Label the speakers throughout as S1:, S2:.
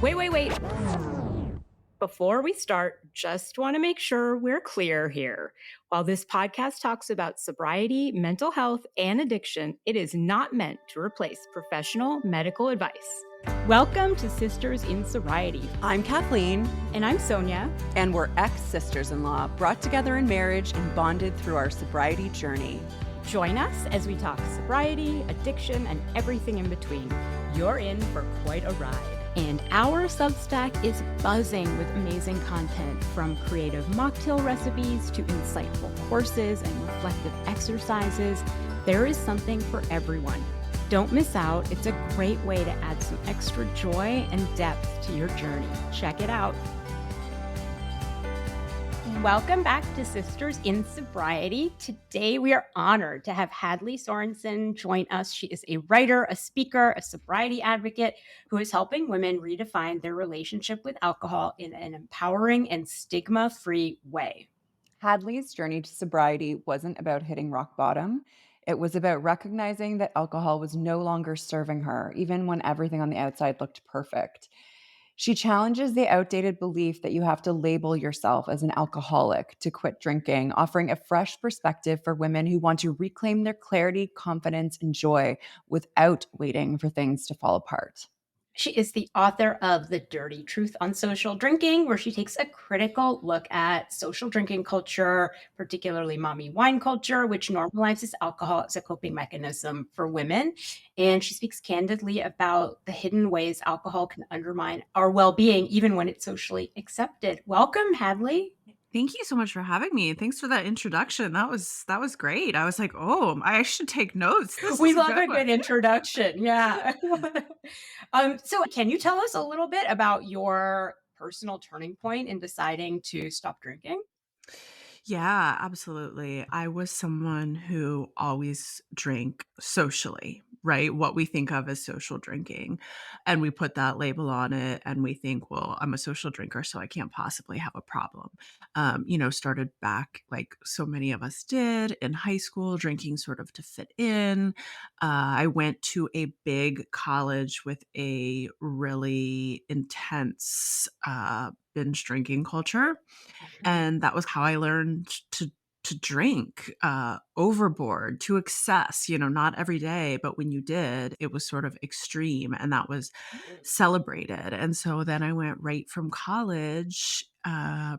S1: Wait. Before we start, just want to make sure we're clear here. While this podcast talks about sobriety, mental health, and addiction, it is not meant to replace professional medical advice. Welcome to Sisters in Sobriety.
S2: I'm Kathleen.
S1: And I'm Sonia.
S2: And we're ex-sisters-in-law, brought together in marriage and bonded through our sobriety journey.
S1: Join us as we talk sobriety, addiction, and everything in between. You're in for quite a ride. And our Substack is buzzing with amazing content, from creative mocktail recipes to insightful courses and reflective exercises. There is something for everyone. Don't miss out. It's a great way to add some extra joy and depth to your journey. Check it out. Welcome back to Sisters in Sobriety. Today we are honored to have Hadley Sorenson join us. She is a writer, a speaker, a sobriety advocate who is helping women redefine their relationship with alcohol in an empowering and stigma-free way.
S2: Hadley's journey to sobriety wasn't about hitting rock bottom. It was about recognizing that alcohol was no longer serving her, even when everything on the outside looked perfect. She challenges the outdated belief that you have to label yourself as an alcoholic to quit drinking, offering a fresh perspective for women who want to reclaim their clarity, confidence, and joy without waiting for things to fall apart.
S1: She is the author of The Dirty Truth on Social Drinking, where she takes a critical look at social drinking culture, particularly mommy wine culture, which normalizes alcohol as a coping mechanism for women. And she speaks candidly about the hidden ways alcohol can undermine our well-being, even when it's socially accepted. Welcome, Hadley.
S3: Thank you so much for having me. Thanks for that introduction. That was great. I was like, oh, I should take notes.
S1: We love a good introduction. Yeah. So can you tell us a little bit about your personal turning point in deciding to stop drinking?
S3: Yeah, absolutely. I was someone who always drank socially, right? What we think of as social drinking. And we put that label on it and we think, well, I'm a social drinker, so I can't possibly have a problem. Started back like so many of us did in high school, drinking sort of to fit in. I went to a big college with a really intense binge drinking culture. And that was how I learned to drink overboard, to excess, not every day, but when you did, it was sort of extreme and that was celebrated. And so then I went right from college,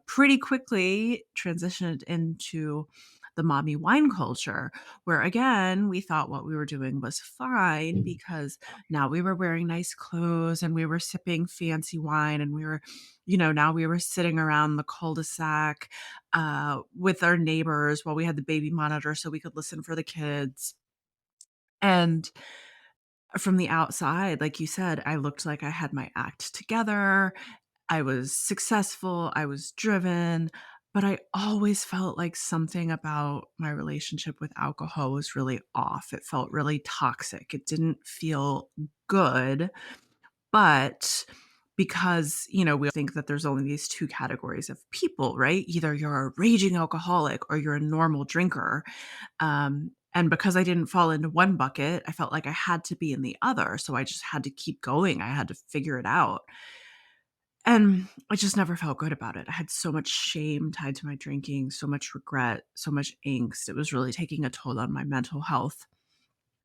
S3: pretty quickly transitioned into the mommy wine culture, where again, we thought what we were doing was fine because now we were wearing nice clothes and we were sipping fancy wine and we were, now we were sitting around the cul-de-sac with our neighbors while we had the baby monitor so we could listen for the kids. And from the outside, like you said, I looked like I had my act together. I was successful. I was driven. But I always felt like something about my relationship with alcohol was really off. It felt really toxic. It didn't feel good. But because, we think that there's only these two categories of people, right? Either you're a raging alcoholic or you're a normal drinker. And because I didn't fall into one bucket, I felt like I had to be in the other. So I just had to keep going. I had to figure it out. And I just never felt good about it. I had so much shame tied to my drinking, so much regret, so much angst. It was really taking a toll on my mental health.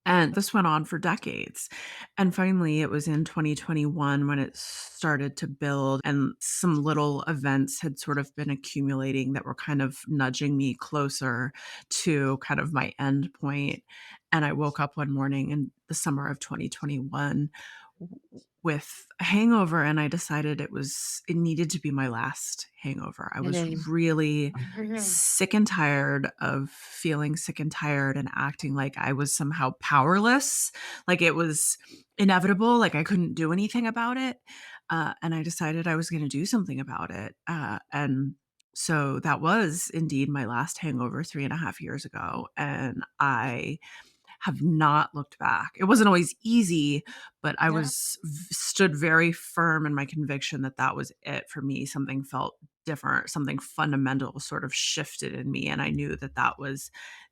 S3: And this went on for decades. And finally, it was in 2021 when it started to build, and some little events had sort of been accumulating that were kind of nudging me closer to kind of my end point. And I woke up one morning in the summer of 2021 with a hangover, and I decided it needed to be my last hangover. I was really sick and tired of feeling sick and tired and acting like I was somehow powerless, like it was inevitable, like I couldn't do anything about it. And I decided I was going to do something about it. And so that was indeed my last hangover 3.5 years ago. And I have not looked back. It wasn't always easy, but I stood very firm in my conviction that that was it for me. Something felt different, something fundamental sort of shifted in me. And I knew that that was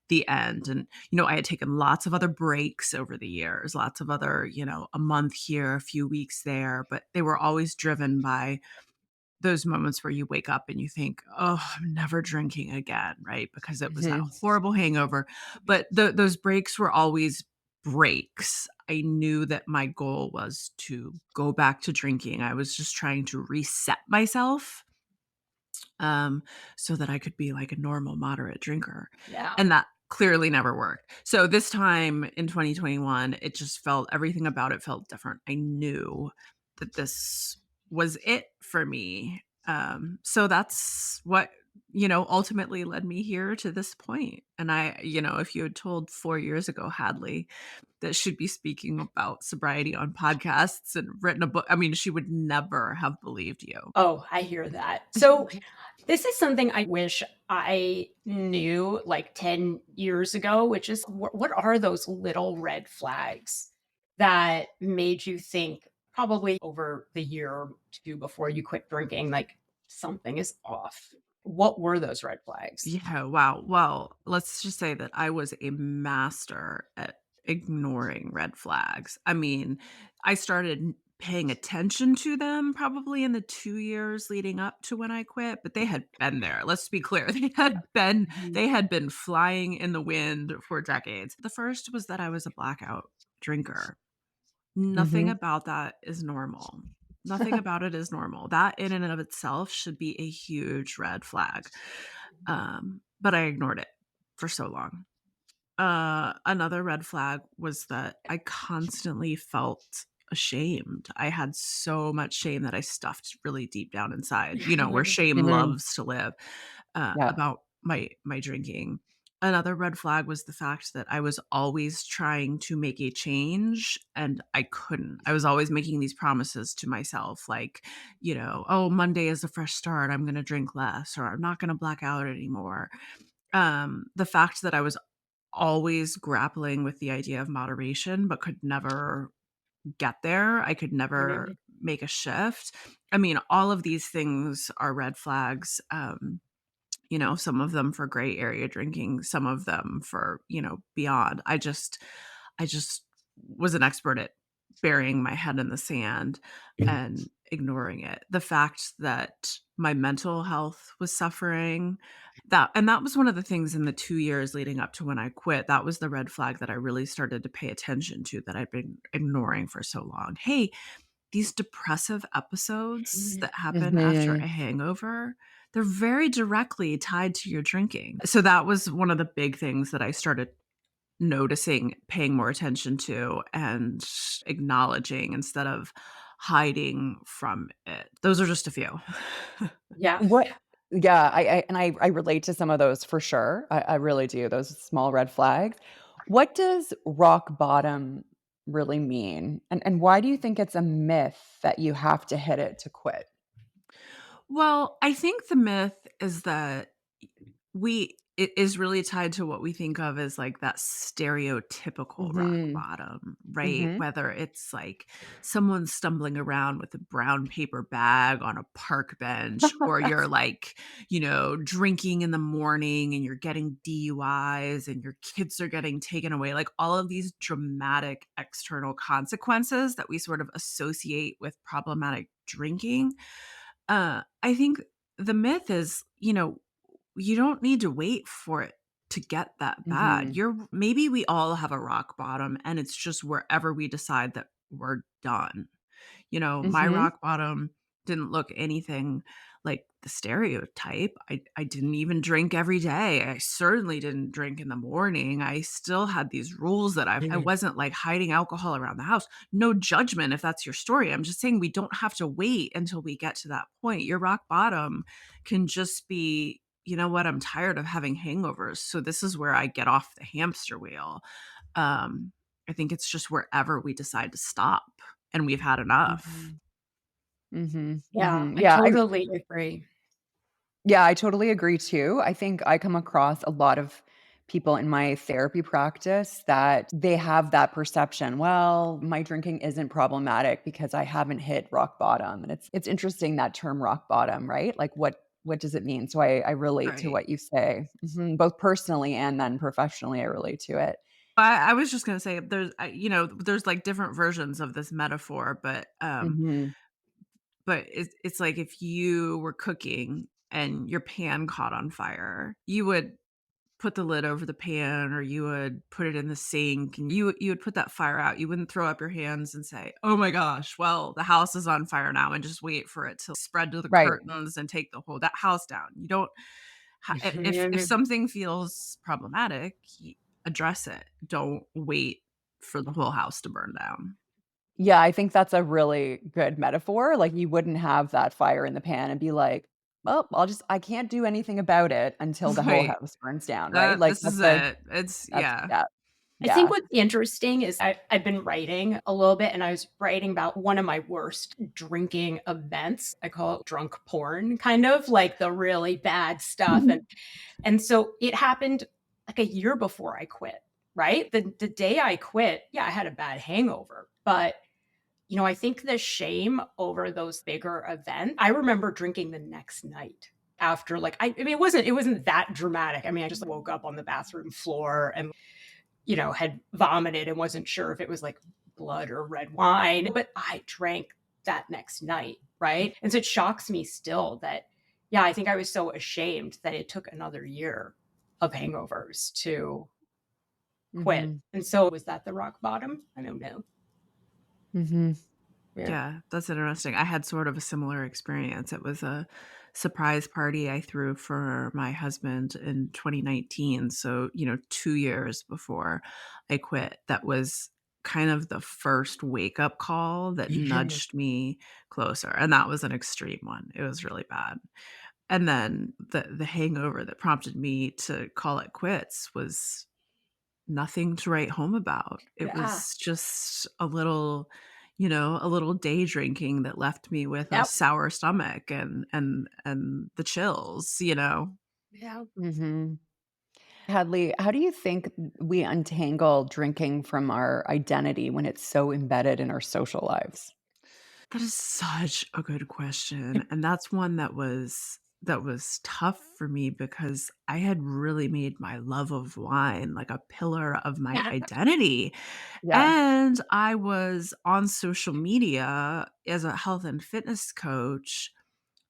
S3: the end. And, I had taken lots of other breaks over the years, lots of other, a month here, a few weeks there, but they were always driven by those moments where you wake up and you think, "Oh, I'm never drinking again," right? Because it was that
S2: Mhm.
S3: horrible hangover. But those breaks were always breaks. I knew that my goal was to go back to drinking. I was just trying to reset myself, um, so that I could be like a normal moderate drinker.
S1: Yeah.
S3: And that clearly never worked. So this time in 2021, it just felt everything about it felt different. I knew that this was it for me. So that's what, ultimately led me here to this point. And if you had told 4 years ago, Hadley, that she'd be speaking about sobriety on podcasts and written a book, I mean, she would never have believed you.
S1: Oh, I hear that. So this is something I wish I knew like 10 years ago, which is what are those little red flags that made you think probably over the year or two before you quit drinking, like something is off? What were those red flags?
S3: Yeah, wow. Well, let's just say that I was a master at ignoring red flags. I mean, I started paying attention to them probably in the 2 years leading up to when I quit, but they had been there. Let's be clear.
S1: Mhm.
S3: They had been flying in the wind for decades. The first was that I was a blackout drinker. Nothing
S2: Mhm.
S3: about that is normal. Nothing about it is normal. That in and of itself should be a huge red flag. But I ignored it for so long. Another red flag was that I constantly felt ashamed. I had so much shame that I stuffed really deep down inside, where shame
S2: Mhm.
S3: loves to live,
S2: Yeah.
S3: about my drinking. Another red flag was the fact that I was always trying to make a change and I couldn't. I was always making these promises to myself, like, "Oh, Monday is a fresh start. I'm going to drink less," or "I'm not going to black out anymore." The fact that I was always grappling with the idea of moderation, but could never get there. I could never
S1: Mhm.
S3: make a shift. I mean, all of these things are red flags. Some of them for gray area drinking, some of them for, beyond. I just was an expert at burying my head in the sand and ignoring it. The fact that my mental health was suffering, that was one of the things in the 2 years leading up to when I quit. That was the red flag that I really started to pay attention to that I'd been ignoring for so long. Hey, these depressive episodes that happen after a
S2: Mhm.
S3: hangover, they're very directly tied to your drinking. So that was one of the big things that I started noticing, paying more attention to, and acknowledging instead of hiding from it. Those are just a few.
S1: Yeah.
S2: What Yeah, I relate to some of those for sure. I really do, those small red flags. What does rock bottom really mean? And why do you think it's a myth that you have to hit it to quit?
S3: Well, I think the myth is that it is really tied to what we think of as, like, that stereotypical rock
S2: Mhm.
S3: bottom, right?
S2: Mhm.
S3: Whether it's, like, someone stumbling around with a brown paper bag on a park bench, or you're, like, drinking in the morning and you're getting DUIs and your kids are getting taken away, like, all of these dramatic external consequences that we sort of associate with problematic drinking. I think the myth is, you don't need to wait for it to get that bad.
S2: Mhm.
S3: Maybe we all have a rock bottom and it's just wherever we decide that we're done. My
S2: Mhm.
S3: rock bottom didn't look anything like the stereotype. I didn't even drink every day. I certainly didn't drink in the morning. I still had these rules that I
S1: Mhm.
S3: wasn't like hiding alcohol around the house. No judgment if that's your story. I'm just saying we don't have to wait until we get to that point. Your rock bottom can just be, you know what, I'm tired of having hangovers. So this is where I get off the hamster wheel. Um, I think it's just wherever we decide to stop and we've had enough.
S2: Mhm. Mhm.
S1: Yeah,
S2: Mhm.
S1: I totally agree.
S2: Yeah, I totally agree too. I think I come across a lot of people in my therapy practice that they have that perception, well, my drinking isn't problematic because I haven't hit rock bottom. And it's interesting that term rock bottom, right? Like what does it mean? So I relate to
S3: Right.
S2: what you say. Both personally and then professionally, I relate to it.
S3: I was just gonna say there's, like, different versions of this metaphor,
S2: Mhm.
S3: but it's like if you were cooking and your pan caught on fire, you would put the lid over the pan or you would put it in the sink and you would put that fire out. You wouldn't throw up your hands and say, "Oh my gosh, well, the house is on fire now," and just wait for it to spread to the
S2: Right.
S3: curtains and take the whole that house down. You don't if something feels problematic, address it. Don't wait for the whole house to burn down.
S2: Yeah, I think that's a really good metaphor, like, you wouldn't have that fire in the pan and be like, "Well, I can't do anything about it until the whole
S3: Right.
S2: house burns down," right?
S3: That
S2: Like,
S3: this is it. It's yeah.
S2: yeah,
S1: I think
S2: yeah.
S1: what's interesting is I've been writing a little bit and I was writing about one of my worst drinking events. I call it drunk porn, kind of like the really bad stuff. And so it happened like a year before I quit, right? The day I quit, yeah, I had a bad hangover, but I think the shame over those bigger events, I remember drinking the next night after like I mean it wasn't that dramatic. I mean, I just woke up on the bathroom floor and had vomited and wasn't sure if it was like blood or red wine, but I drank that next night, right? And so it shocks me still that, yeah, I think I was so ashamed that it took another year of hangovers to quit.
S2: Mhm,
S1: And so was that the rock bottom? I don't know.
S2: mhm.
S1: Yeah.
S3: Yeah, that's interesting. I had sort of a similar experience. It was a surprise party I threw for my husband in 2019. So, 2 years before I quit. That was kind of the first wake up call that
S1: Yeah.
S3: nudged me closer. And that was an extreme one. It was really bad. And then the hangover that prompted me to call it quits was nothing to write home about. It
S1: Yeah.
S3: was just a little day drinking that left me with a
S1: Yep.
S3: sour stomach and the chills.
S1: Yeah.
S2: Mhm. Hadley, how do you think we untangle drinking from our identity when it's so embedded in our social lives?
S3: That is such a good question, and that's one that was tough for me because I had really made my love of wine like a pillar of my
S1: Yeah.
S3: identity,
S2: Yeah.
S3: and I was on social media as a health and fitness coach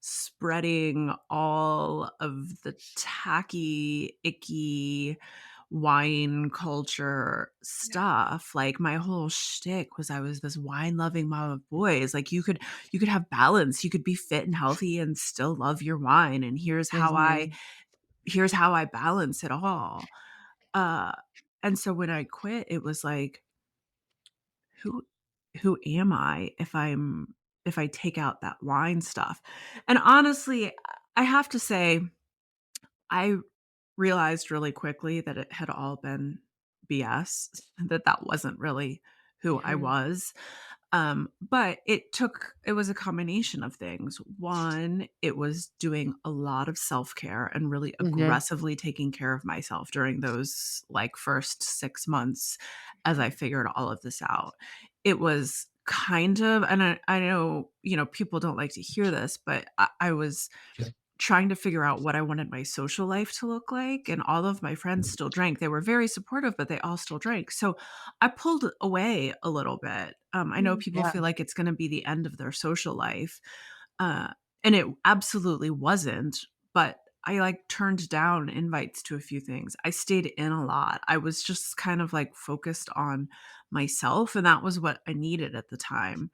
S3: spreading all of the tacky, icky wine culture stuff. Like my whole shtick was I was this wine loving mom of boys. Like you could have balance. You could be fit and healthy and still love your wine. And
S2: Mhm.
S3: here's how I balance it all. Uh and so when I quit, it was like, who who am I if I take out that wine stuff? And honestly, I have to say, I realized really quickly that it had all been BS, that wasn't really who I
S1: Mhm.
S3: was. But it was a combination of things. One, it was doing a lot of self-care and really
S2: Mhm.
S3: aggressively taking care of myself during those like first 6 months as I figured all of this out. It was kind of, and I know, people don't like to hear this, but I was trying to figure out what I wanted my social life to look like, and all of my friends still drank. They were very supportive, but they all still drank. So I pulled away a little bit. I know people
S2: Yeah.
S3: feel like it's going to be the end of their social life, uh, and it absolutely wasn't. But I like turned down invites to a few things. I stayed in a lot. I was just kind of like focused on myself, and that was what I needed at the time.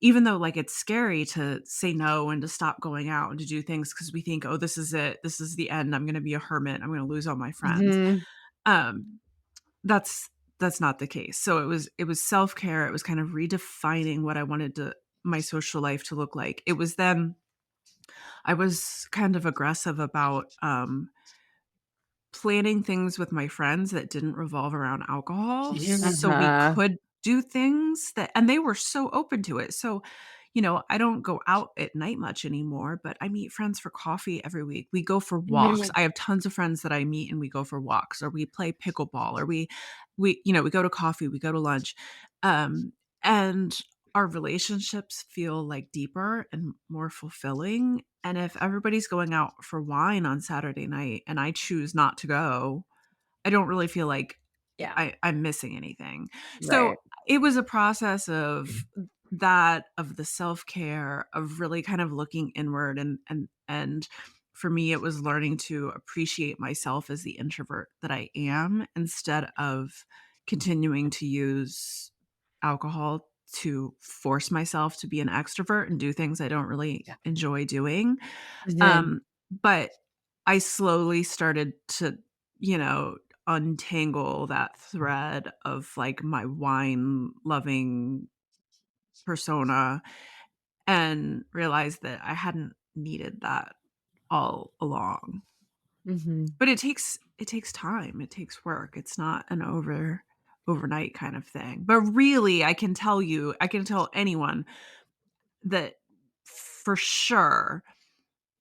S3: Even though like it's scary to say no and to stop going out and to do things because we think, oh, this is it. This is the end. I'm going to be a hermit. I'm going to lose all my friends.
S2: Mhm.
S3: Um, that's that's not the case. So it was self-care. It was kind of redefining what I wanted to my social life to look like. It was then I was kind of aggressive about planning things with my friends that didn't revolve around alcohol
S1: Yeah.
S3: so we
S2: Uh-huh.
S3: could do things that, and they were so open to it. So, I don't go out at night much anymore, but I meet friends for coffee every week. We go for walks.
S1: Mhm.
S3: I have tons of friends that I meet and we go for walks, or we play pickleball, or we go to coffee, we go to lunch. Um and our relationships feel, like, deeper and more fulfilling, and if everybody's going out for wine on Saturday night and I choose not to go, I don't really feel like
S1: Yeah.
S3: I'm missing anything. So,
S2: Right.
S3: it was a process of that, of the self-care, of really kind of looking inward and for me, it was learning to appreciate myself as the introvert that I am instead of continuing to use alcohol to force myself to be an extrovert and do things I don't really
S2: Yeah.
S3: enjoy doing.
S2: Mhm.
S3: But I slowly started to, you know, untangle that thread of, like, my wine loving persona and realize that I hadn't needed that all along.
S2: Mhm.
S3: But it takes time, it takes work. It's not an overnight kind of thing. But really, I can tell anyone that for sure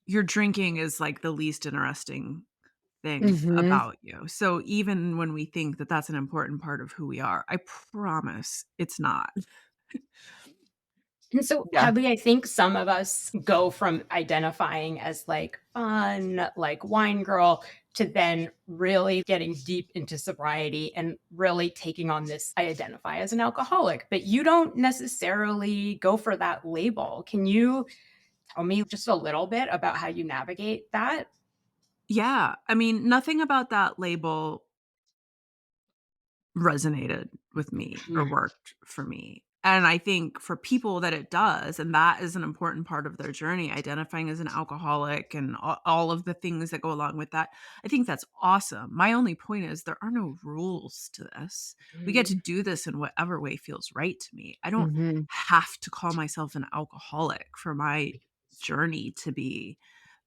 S3: your drinking is, like, the least interesting thing
S2: Mhm.
S3: about you. So even when we think that that's an important part of who we are, I promise it's not.
S1: And so,
S2: Yeah.
S1: Hadley, I think some of us go from identifying as like fun, like wine girl, to then really getting deep into sobriety and really taking on this. I identify as an alcoholic, but you don't necessarily go for that label. Can you tell me just a little bit about how you navigate that?
S3: Yeah, I mean, nothing about that label resonated with me or
S1: Mhm.
S3: worked for me. And I think for people that it does, and that is an important part of their journey, identifying as an alcoholic and all of the things that go along with that, I think that's awesome. My only point is there are no rules to this. We get to
S1: Mhm.
S3: do this in whatever way feels right to me. I don't
S2: Mhm.
S3: have to call myself an alcoholic for my journey to be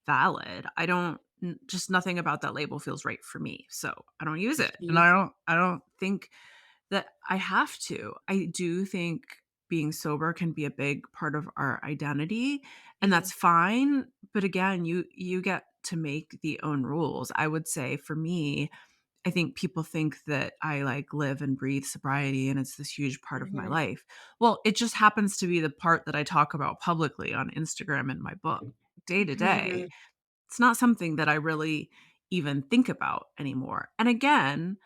S3: valid. I don't just nothing about that label feels right for me. So I don't use it. And
S1: Mhm.
S3: I don't think that I have to. I do think being sober can be a big part of our identity, and
S1: Mhm.
S3: that's fine, but again, you get to make the own rules. I would say for me, I think people think that I, like, live and breathe sobriety and it's this huge part of my
S1: Mhm.
S3: life. Well, it just happens to be the part that I talk about publicly on Instagram in my book, day to day.
S1: Mhm.
S3: It's not something that I really even think about anymore. And again,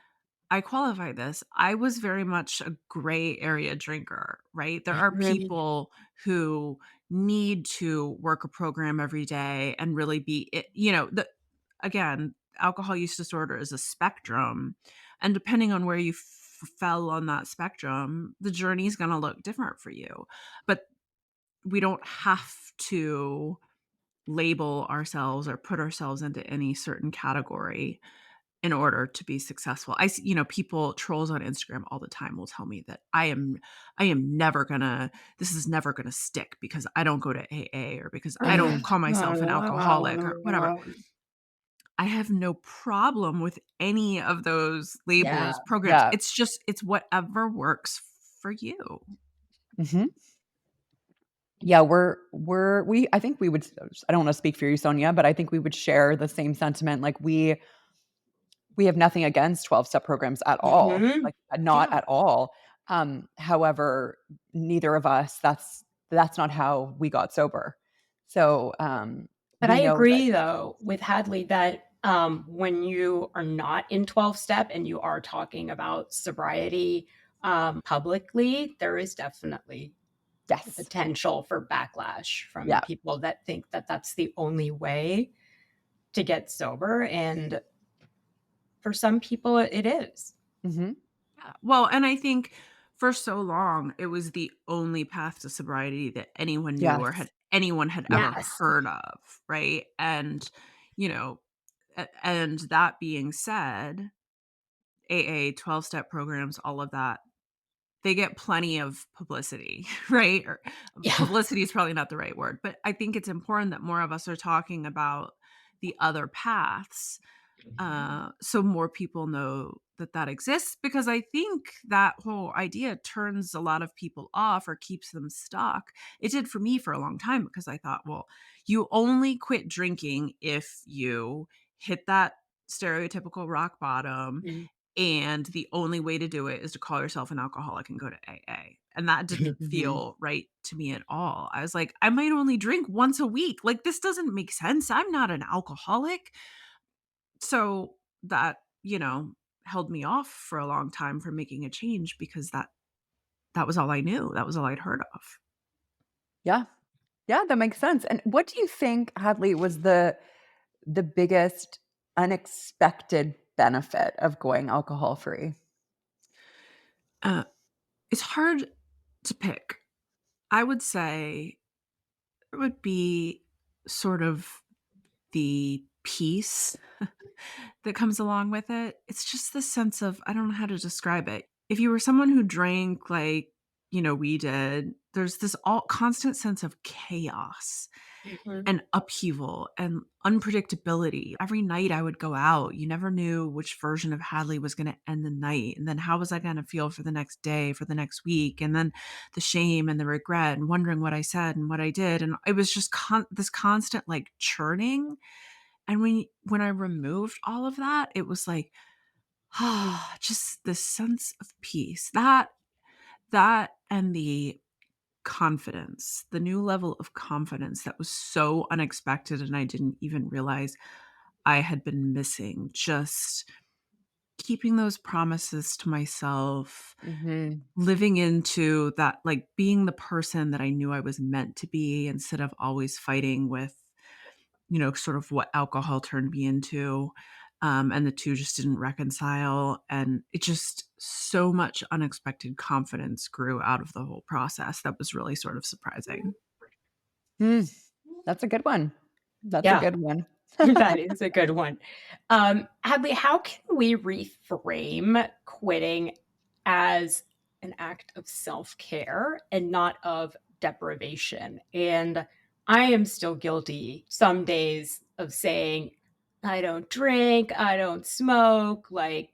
S3: I qualify this. I was very much a gray area drinker, right? There are
S1: Mhm.
S3: people who need to work a program every day and really be it, you know, again, alcohol use disorder is a spectrum. And depending on where you fell on that spectrum, the journey is going to look different for you. But we don't have to label ourselves or put ourselves into any certain category in order to be successful. You know, people trolls on Instagram all the time will tell me that I am never gonna this is never gonna stick because I don't go to AA or because I don't call myself an alcoholic or whatever. I have no problem with any of those
S1: Yeah.
S3: labels, programs.
S2: Yeah.
S3: It's whatever works for you.
S2: Mhm. Yeah, we I think we would I don't wanna speak for you, Sonia, but I think we would share the same sentiment, like, we have nothing against 12-step programs at all,
S1: Mhm.
S2: like, not
S1: Yeah.
S2: at all. However, neither of us, that's not how we got sober. So,
S1: But I
S2: we know that
S1: agree though with Hadley that when you are not in 12 step and you are talking about sobriety publicly, there is definitely the
S2: yes.
S1: potential for backlash from
S2: Yeah.
S1: people that think that that's the only way to get sober. And for some people, it is.
S2: Mhm.
S3: Yeah. Well, and I think for so long, it was the only path to sobriety that anyone knew or
S2: Yes.
S3: had anyone had ever
S1: Yes.
S3: heard of, right? And, you know, and that being said, AA, 12-step programs, all of that, they get plenty of publicity, right? Or
S1: Yeah.
S3: publicity is probably not the right word, but I think it's important that more of us are talking about the other paths so more people know that that exists because I think that whole idea turns a lot of people off or keeps them stuck. It did for me for a long time because I thought, well, you only quit drinking if you hit that stereotypical rock bottom and the only way to do it is to call yourself an alcoholic and go to AA. And that didn't
S2: Mhm.
S3: feel right to me at all. I was like, I might only drink once a week. Like, this doesn't make sense. I'm not an alcoholic. So that, held me off for a long time from making a change because that was all I knew. That was all I'd heard of.
S2: Yeah. Yeah, that makes sense. And what do you think, Hadley, was the biggest unexpected benefit of going alcohol free?
S3: Uh, it's hard to pick. I would say it would be sort of the peace that comes along with it. It's just the sense of, I don't know how to describe it. If you were someone who drank like, we did, there's this all constant sense of chaos
S1: Mhm.
S3: and upheaval and unpredictability. Every night I would go out, you never knew which version of Hadley was going to end the night. And then how was I going to feel for the next day, for the next week? And then the shame and the regret and wondering what I said and what I did. And it was just this constant like churning. And when I removed all of that, it was like, just this sense of peace. That and the confidence, the new level of confidence that was so unexpected and I didn't even realize I had been missing. Just keeping those promises to myself,
S2: Mhm.
S3: living into that, like being the person that I knew I was meant to be instead of always fighting with, sort of what alcohol turned me into. And the two just didn't reconcile. And it just so much unexpected confidence grew out of the whole process. That was really sort of surprising.
S2: Mm, that's a good one. That's a
S1: Yeah,
S2: good one.
S1: that is a good one. Hadley, how can we reframe quitting as an act of self-care and not of deprivation? And I am still guilty some days of saying, I don't drink, I don't smoke, like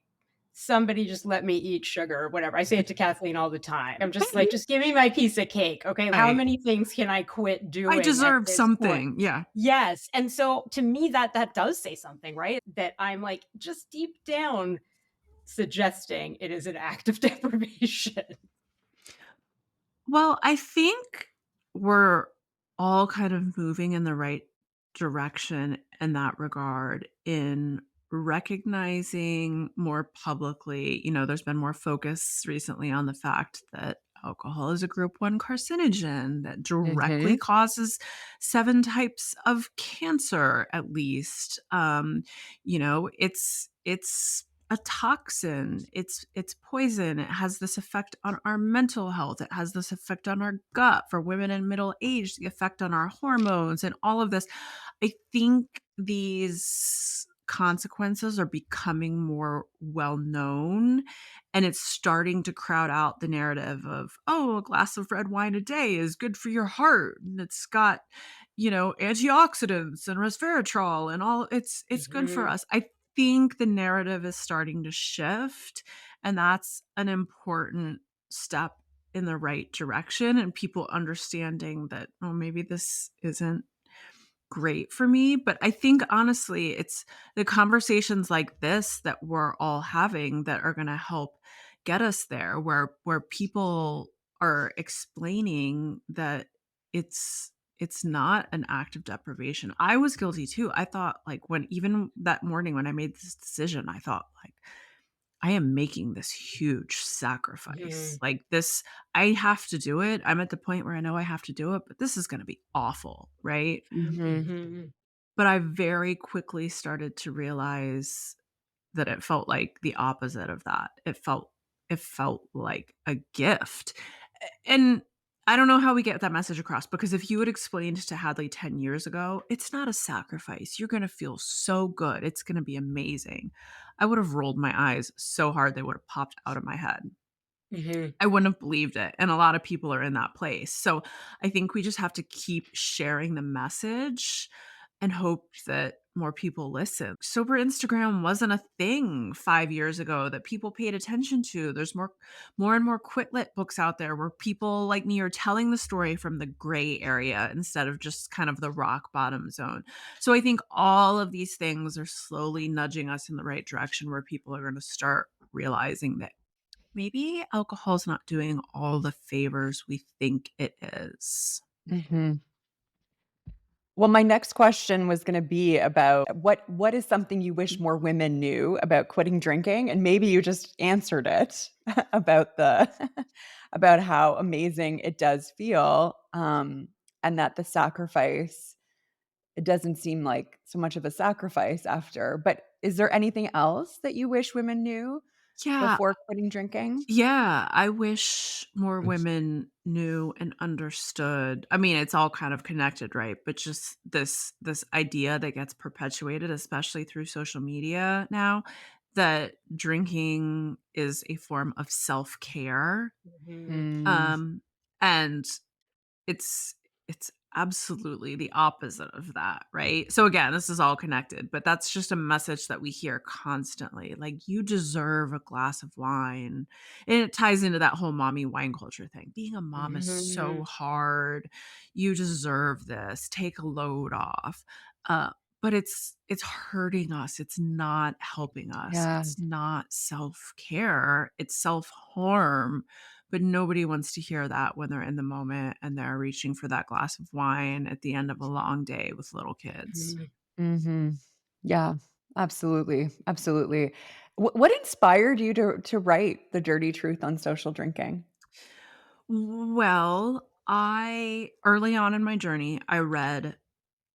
S1: somebody just let me eat sugar or whatever. I say it to Kathleen all the time. I'm just like, just give me my piece of cake. Okay. How
S3: Right.
S1: many things can I quit
S3: I
S1: doing at
S3: deserve
S1: this point?
S3: something. Yeah.
S1: Yes, and so to me that does say something, right? That I'm like just deep down suggesting it is an act of deprivation.
S3: Well, I think we're all kind of moving in the right direction in that regard, in recognizing more publicly, there's been more focus recently on the fact that alcohol is a group 1 carcinogen that directly
S2: Mhm.
S3: causes 7 types of cancer at least. It's a toxin. It's poison. It has this effect on our mental health. It has this effect on our gut. For women in middle age, the effect on our hormones and all of this. I think these consequences are becoming more well known, and it's starting to crowd out the narrative of, oh, a glass of red wine a day is good for your heart and it's got, antioxidants and resveratrol and all. It's good for
S1: Mhm,
S3: us. I think the narrative is starting to shift, and that's an important step in the right direction, and people understanding that, oh, maybe this isn't great for me. But I think honestly, it's the conversations like this that we're all having that are going to help get us there, where people are explaining that it's not an act of deprivation. I was guilty too. I thought, like, when even that morning when I made this decision, I thought, like, I am making this huge sacrifice.
S1: mhm,
S3: Like, this, I have to do it. I'm at the point where I know I have to do it, but this is going to be awful, right?
S2: Mhm.
S1: mhm,
S3: But I very quickly started to realize that it felt like the opposite of that. It felt like a gift. And I don't know how we get that message across, because if you had explained to Hadley 10 years ago, it's not a sacrifice. You're going to feel so good. It's going to be amazing. I would have rolled my eyes so hard they would have popped out of my head.
S1: mhm.
S3: I wouldn't have believed it, and a lot of people are in that place. So, I think we just have to keep sharing the message and hope that more people listen. Sober Instagram wasn't a thing 5 years ago that people paid attention to. There's more and more quit lit books out there where people like me are telling the story from the gray area instead of just kind of the rock bottom zone. So, I think all of these things are slowly nudging us in the right direction where people are gonna start realizing that maybe alcohol's not doing all the favors we think it is.
S2: Mhm. Well, my next question was gonna be about what is something you wish more women knew about quitting drinking? And maybe you just answered it about the about how amazing it does feel, and that the sacrifice it doesn't seem like so much of a sacrifice after. But is there anything else that you wish women knew
S3: Yeah,
S2: before quitting drinking?
S3: yeah, I wish more women knew and understood. I mean, it's all kind of connected, right? But just this idea that gets perpetuated, especially through social media now, that drinking is a form of self-care.
S1: Mhm.
S2: Mm,
S3: Um, and it's it's absolutely the opposite of that, right? So again, this is all connected, but that's just a message that we hear constantly. Like, you deserve a glass of wine. And it ties into that whole mommy wine culture thing. Being a mom is so
S1: Mhm.
S3: hard. You deserve this. Take a load off. Uh but it's hurting us. It's not helping us.
S2: yeah.
S3: It's not self-care. It's self-harm, but nobody wants to hear that when they're in the moment and they're reaching for that glass of wine at the end of a long day with little kids.
S1: Mhm.
S2: Mhm. Yeah, absolutely, absolutely. What inspired you to write the dirty truth on social drinking?
S3: Well, I early on in my journey, I read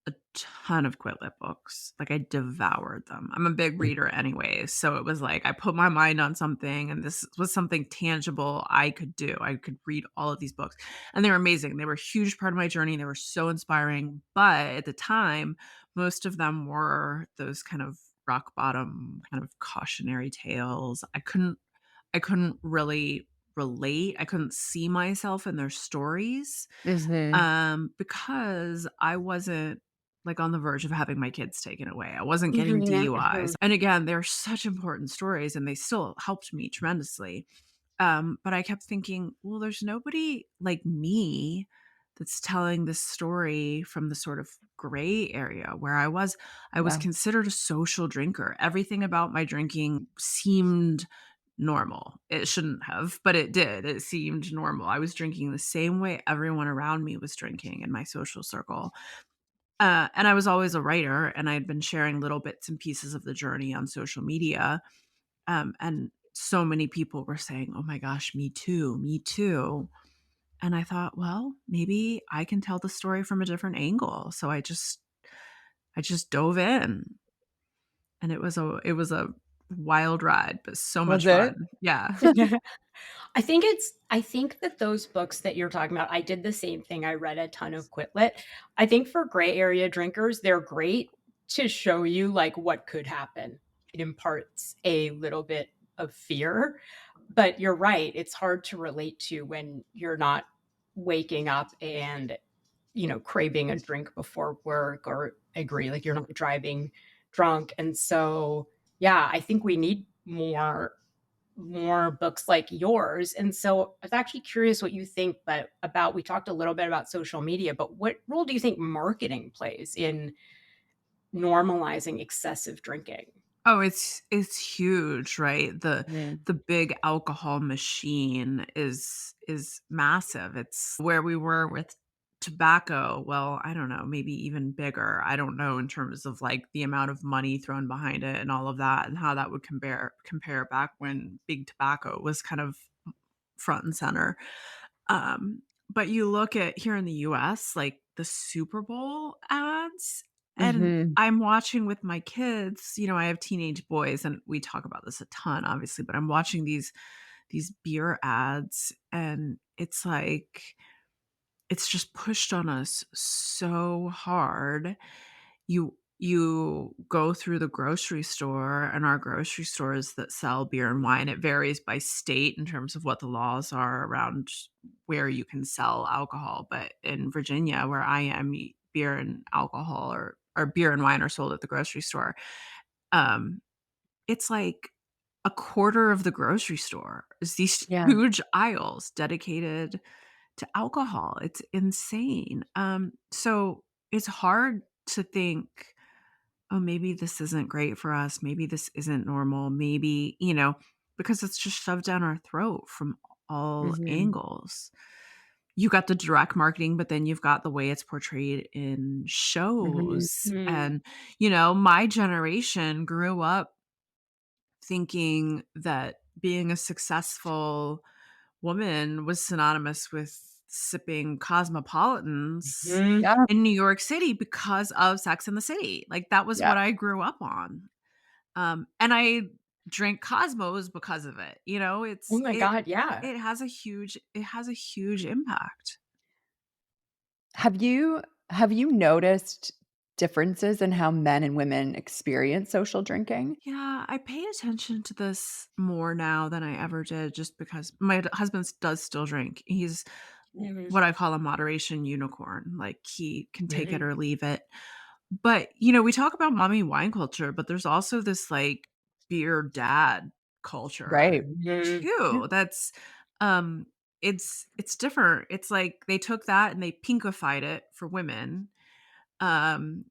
S3: a ton of Quit Lit books. Like, I devoured them. I'm a big reader anyway, so it was like I put my mind on something and this was something tangible I could do. I could read all of these books, and they were amazing. They were a huge part of my journey. They were so inspiring, but at the time, most of them were those kind of rock bottom kind of cautionary tales. I couldn't really relate. I couldn't see myself in their stories,
S2: Mhm.
S3: because I wasn't, like, on the verge of having my kids taken away. I wasn't getting
S1: Mhm,
S3: DUIs,
S1: mhm.
S3: and again, they're such important stories, and they still helped me tremendously. But I kept thinking, "Well, there's nobody like me that's telling this story from the sort of gray area where I was
S2: Yeah.
S3: considered a social drinker. Everything about my drinking seemed normal. It shouldn't have, but it did. It seemed normal. I was drinking the same way everyone around me was drinking in my social circle. And I was always a writer, and I had been sharing little bits and pieces of the journey on social media. And so many people were saying, "Oh my gosh, me too, me too." And I thought, well, maybe I can tell the story from a different angle. So I just dove in, and it was a wild ride, but so much
S2: Was it?
S3: fun. Yeah.
S1: I think that those books that you're talking about, I did the same thing. I read a ton of Quit Lit. I think for gray area drinkers, they're great to show you like what could happen. It imparts a little bit of fear, but you're right. It's hard to relate to when you're not waking up and, craving a drink before work, or I agree, like you're not driving drunk. And so, yeah, I think we need more books like yours. And so I was actually curious what you think, but about we talked a little bit about social media, but what role do you think marketing plays in normalizing excessive drinking?
S3: Oh, it's huge, right? The
S2: Mhm.
S3: the big alcohol machine is massive. It's where we were with tobacco. Well, I don't know, maybe even bigger. I don't know in terms of like the amount of money thrown behind it and all of that and how that would compare back when big tobacco was kind of front and center. Um, but you look at here in the US, like the Super Bowl ads, and
S2: Mhm.
S3: I'm watching with my kids. I have teenage boys and we talk about this a ton, obviously, but I'm watching these beer ads, and it's like it's just pushed on us so hard. You go through the grocery store, and our grocery stores that sell beer and wine, it varies by state in terms of what the laws are around where you can sell alcohol, but in Virginia, where I am, beer and alcohol or beer and wine are sold at the grocery store. Um, it's like a quarter of the grocery store is these
S2: Yeah.
S3: huge aisles dedicated to alcohol. It's insane. So it's hard to think, "Oh, maybe this isn't great for us. Maybe this isn't normal. Maybe," because it's just shoved down our throat from all
S2: Mhm.
S3: angles. You got the direct marketing, but then you've got the way it's portrayed in
S2: Mhm.
S3: shows,
S1: Mm.
S3: and, my generation grew up thinking that being a successful woman was synonymous with sipping cosmopolitans
S1: Mhm.
S2: Yeah,
S3: in New York City because of Sex and the City. Like, that was
S2: yeah.
S3: what I grew up on. And I drink Cosmos because of it,
S1: Oh my god, yeah.
S3: it has a huge impact.
S2: Have you have you noticed differences in how men and women experience social drinking?
S3: Yeah, I pay attention to this more now than I ever did just because my husband does still drink. He's
S1: Mhm.
S3: what I call a moderation unicorn. Like, he can take it
S1: Mhm.
S3: or leave it. But, we talk about mommy wine culture, but there's also this like beer dad culture
S2: Right.
S1: Mhm.
S2: Yeah.
S3: too. That's um it's different. It's like they took that and they pinkified it for women. Um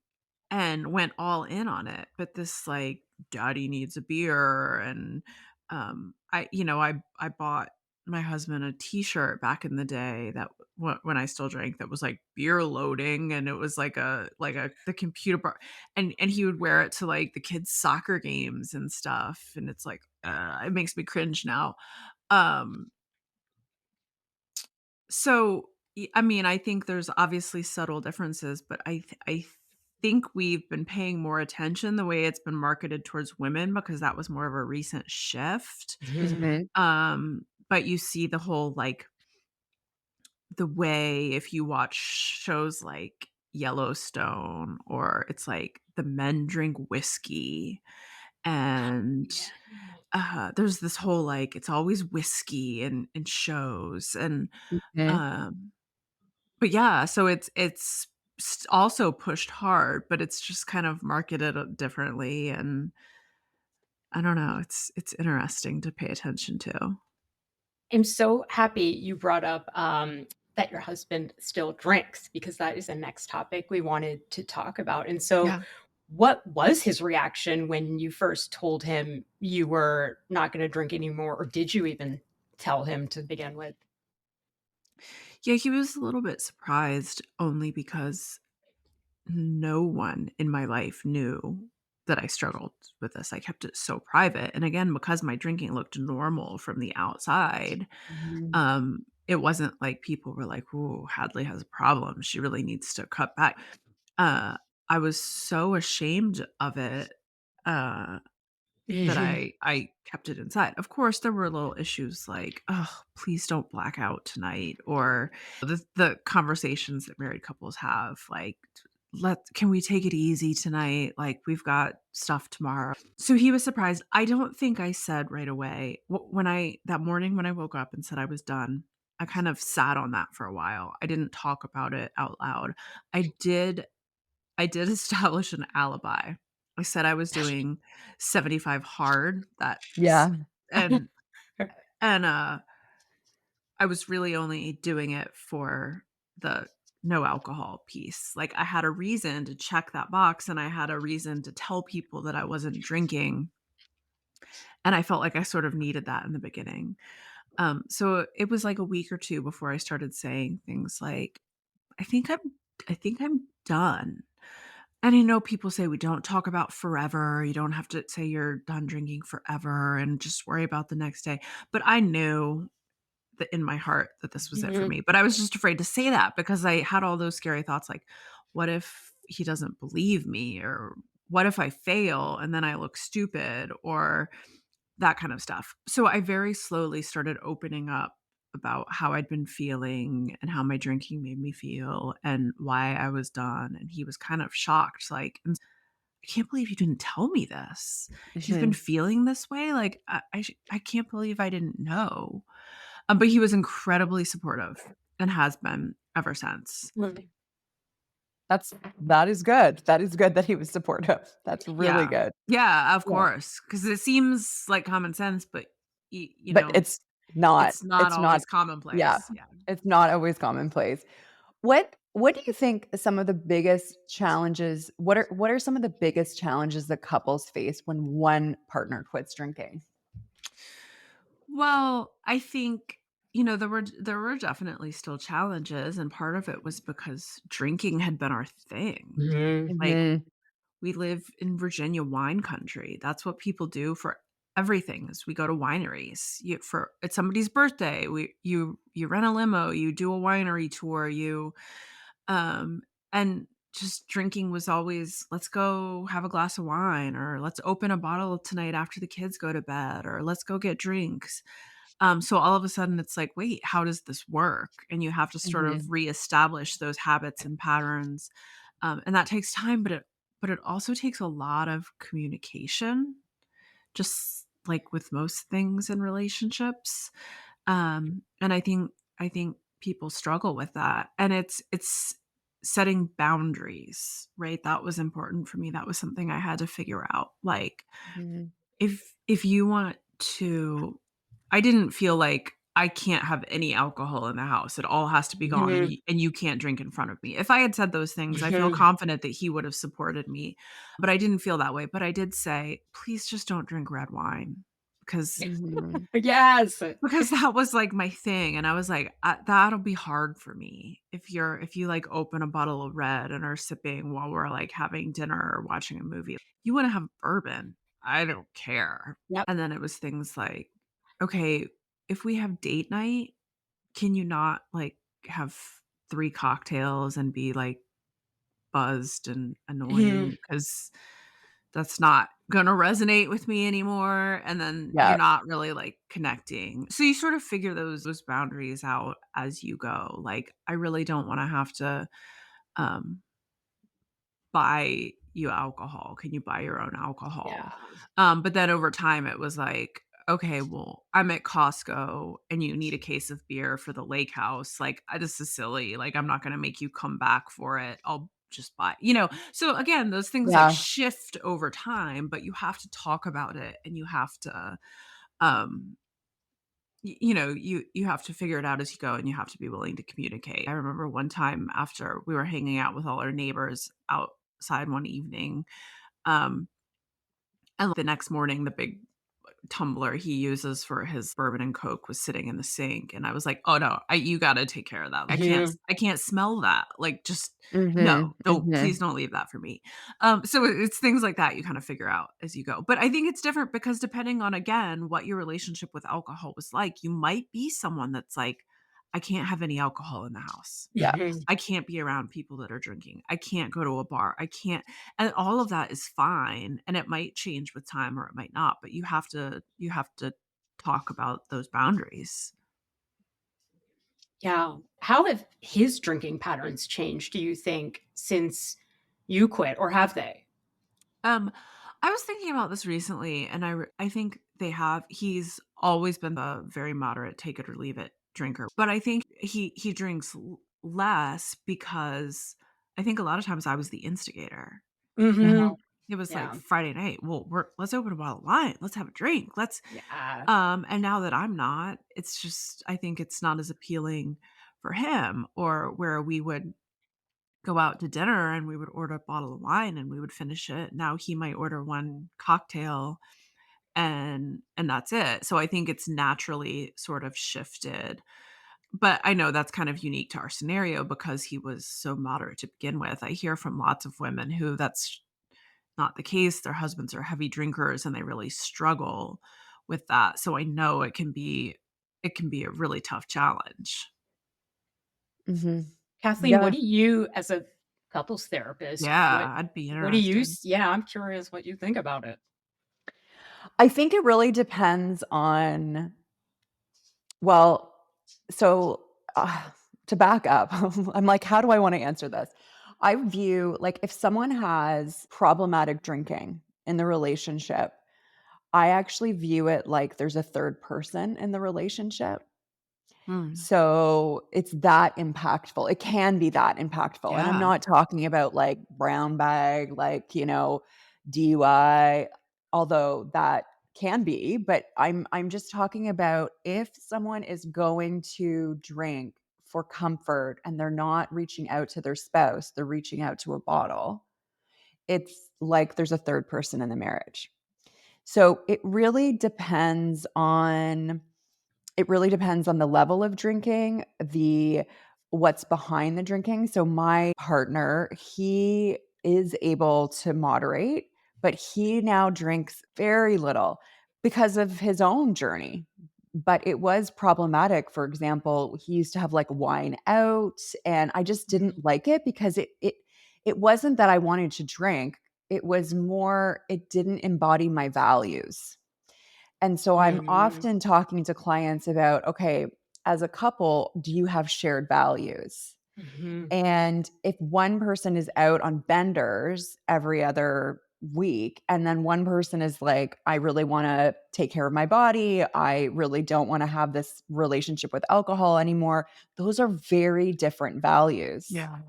S3: and went all in on it. But this like daddy needs a beer, and I bought my husband a t-shirt back in the day that when I still drank, that was like beer loading, and it was like a the computer bar, and he would wear it to like the kids soccer games and stuff, and it's like it makes me cringe now. um so, I mean, I think there's obviously subtle differences, but I think we've been paying more attention the way it's been marketed towards women because that was more of a recent shift.
S1: Mhm.
S2: Mhm.
S3: But you see the whole like the way if you watch shows like Yellowstone, or it's like the men drink whiskey, and
S1: Yeah.
S3: there's this whole like it's always whiskey in shows, and
S2: Mhm.
S3: um but yeah, so it's also pushed hard, but it's just kind of marketed, differently, and I don't know, it's interesting to pay attention to.
S1: I'm so happy you brought up, that your husband still drinks because that is the next topic we wanted to talk about. And so,
S3: Yeah.
S1: what was his reaction when you first told him you were not gonna drink anymore, or did you even tell him to begin with?
S3: Yeah, he was a little bit surprised only because no one in my life knew that I struggled with this. I kept it so private, and again, because my drinking looked normal from the outside,
S2: Mhm.
S3: it wasn't like people were like, "Ooh, Hadley has a problem. She really needs to cut back." Uh, I was so ashamed of it, uh, that
S1: Mhm.
S3: I kept it inside. Of course, there were little issues like, "Oh, please don't black out tonight," or the conversations that married couples have, like, "Let Can we take it easy tonight? Like, we've got stuff tomorrow." So he was surprised. I don't think I said right away when I that morning when I woke up and said I was done, I kind of sat on that for a while. I didn't talk about it out loud. I did I did establish an alibi. I said I was doing 75 hard,
S2: Yeah.
S3: and and I was really only doing it for the no alcohol piece. Like, I had a reason to check that box, and I had a reason to tell people that I wasn't drinking, and I felt like I sort of needed that in the beginning. So it was like a week or 2 before I started saying things like, "I think I'm I think I'm done." And I know people say we don't talk about forever. You don't have to say you're done drinking forever and just worry about the next day. But I knew that in my heart that this was it for
S1: Mhm.
S3: me. But I was just afraid to say that because I had all those scary thoughts like, what if he doesn't believe me? Or what if I fail and then I look stupid? Or that kind of stuff. So I very slowly started opening up about how I'd been feeling and how my drinking made me feel and why I was done. And he was kind of shocked, like, I can't believe you didn't tell me this. You've been
S2: Mhm.
S3: feeling this way? Like, I can't believe I didn't know. But he was incredibly supportive and has been ever since.
S2: That is good. That is good that he was supportive. That's really
S3: Yeah.
S2: good.
S3: Yeah, of
S2: Yeah.
S3: course. Because it seems like common sense, but
S2: But it's not.
S3: it's not
S2: It's not
S3: always
S2: yeah.
S3: commonplace. Yeah.
S2: It's not always commonplace. What do you think some of the biggest challenges what are some of the biggest challenges that couples face when one partner quits drinking?
S3: Well, I think, there were definitely still challenges, and part of it was because drinking had been our thing.
S4: Mhm.
S3: Like,
S2: Mhm.
S3: we live in Virginia wine country. That's what people do for everything is we go to wineries. For it's somebody's birthday, you rent a limo, you do a winery tour, um and just drinking was always, let's go have a glass of wine, or let's open a bottle tonight after the kids go to bed, or let's go get drinks. So all of a sudden it's like, wait, how does this work? And you have to sort of
S2: Mhm.
S3: reestablish those habits and patterns. And that takes time, but it also takes a lot of communication, just like with most things in relationships. And I think people struggle with that. And it's setting boundaries, right? That was important for me. That was something I had to figure out. Like,
S2: Mhm.
S3: if you want to, I didn't feel like I can't have any alcohol in the house. It all has to be gone, and
S4: Mhm.
S3: you can't drink in front of me. If I had said those things, I feel
S4: Mhm.
S3: confident that he would have supported me, but I didn't feel that way. But I did say, "Please just don't drink red wine," because
S2: Mhm.
S4: Yes.
S3: that was, like, my thing, and I was like, That'll be hard for me if you, like, open a bottle of red and are sipping while we're, like, having dinner or watching a movie. You wanna have bourbon, I don't care."
S4: Yep.
S3: And then it was things like, "Okay, if we have date night, can you not, like, have 3 cocktails and be, like, buzzed and
S4: Mhm.
S3: annoying? Because that's not gonna resonate with me anymore," and then you're
S2: Yeah.
S3: not really, like, connecting. So you sort of figure those boundaries out as you go. Like, I really don't wanna have to, um, buy you alcohol. Can you buy your own alcohol?
S4: Yeah.
S3: But then over time, it was like, "Okay, well, I'm at Costco and you need a case of beer for the lake house. Like, this is silly. Like, I'm not gonna make you come back for it. I'll just buy," So again, those things like
S2: Yeah.
S3: shift over time, but you have to talk about it and you have to, um, you have to figure it out as you go, and you have to be willing to communicate. I remember one time after we were hanging out with all our neighbors outside one evening, um, and the next morning, the big tumbler he uses for his bourbon and Coke was sitting in the sink, and I was like, "Oh, no, you gotta take care of that.
S4: Mhm.
S3: I can't smell that. Like, just no,
S2: Mhm.
S3: don't please
S2: Mhm.
S3: don't leave that for me." So it's things like that you kinda figure out as you go. But I think it's different because depending on, again, what your relationship with alcohol was like, you might be someone that's like, "I can't have any alcohol in the house.
S2: Yeah.
S4: Mhm.
S3: I can't be around people that are drinking. I can't go to a bar. I can't," and all of that is fine, and it might change with time or it might not, but you have to talk about those boundaries.
S4: Yeah. How have his drinking patterns changed, do you think, since you quit, or have they?
S3: Um, I was thinking about this recently, and I think he's always been a very moderate, take it or leave it drinker, but I think he drinks less because I think a lot of times I was the instigator. You
S4: Mhm.
S3: know, it was like
S4: Yeah.
S3: Friday night, "Well, let's open a bottle of wine, let's have a drink, let's,"
S4: Yeah.
S3: and now that I'm not, it's just I think it's not as appealing for him, or where we would go out to dinner and we would order a bottle of wine and we would finish it. Now he might order one cocktail and that's it. So I think it's naturally sort of shifted. But I know that's kind of unique to our scenario because he was so moderate to begin with. I hear from lots of women who that's not the case. Their husbands are heavy drinkers and they really struggle with that. So I know it can be a really tough challenge.
S2: Mhm.
S4: Kathleen, what
S2: Yeah.
S4: do you, as a couples therapist,
S3: Yeah, I'd be
S4: what do you
S3: interested.
S4: yeah, I'm curious what you think about it.
S2: I think it really depends on well, so, to back up, I'm like, "How do I wanna answer this?" I view like, if someone has problematic drinking in the relationship, I actually view it like there's a third person in the relationship.
S3: Mm,
S2: So, it's that impactful. It can be that impactful, and I'm
S3: yeah.
S2: not talking about, like, brown bag, like, DUI, although that can be, but I'm just talking about if someone is going to drink for comfort and they're not reaching out to their spouse, they're reaching out to a bottle, it's like there's a third person in the marriage. So, it really depends on It really depends on the level of drinking, the what's behind the drinking. So my partner, he is able to moderate, but he now drinks very little because of his own journey. But it was problematic. For example, he used to have like wine out, and I just
S4: Mhm.
S2: didn't like it because it wasn't that I wanted to drink. It was more it didn't embody my values. And so I'm
S4: Mhm.
S2: often talking to clients about, okay, as a couple, do you have shared values?
S4: Mhm.
S2: And if one person is out on benders every other week, and then one person is like, I really want to take care of my body, I really don't want to have this relationship with alcohol anymore, those are very different values.
S3: Yeah.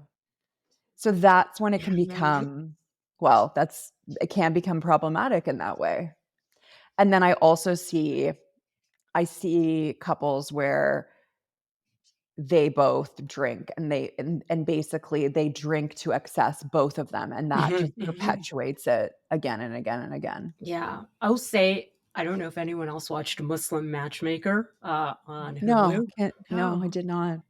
S2: So that's when it
S4: Yeah,
S2: can become, well, it can become problematic in that way. And then I see couples where they both drink and and basically they drink to excess, both of them, and that
S4: Mhm,
S2: just
S4: mhm.
S2: perpetuates it again and again and again.
S4: Yeah, I'll say I don't know if anyone else watched Muslim Matchmaker, on
S2: No,
S4: Hulu,
S2: can't no, I
S3: No.
S2: did not.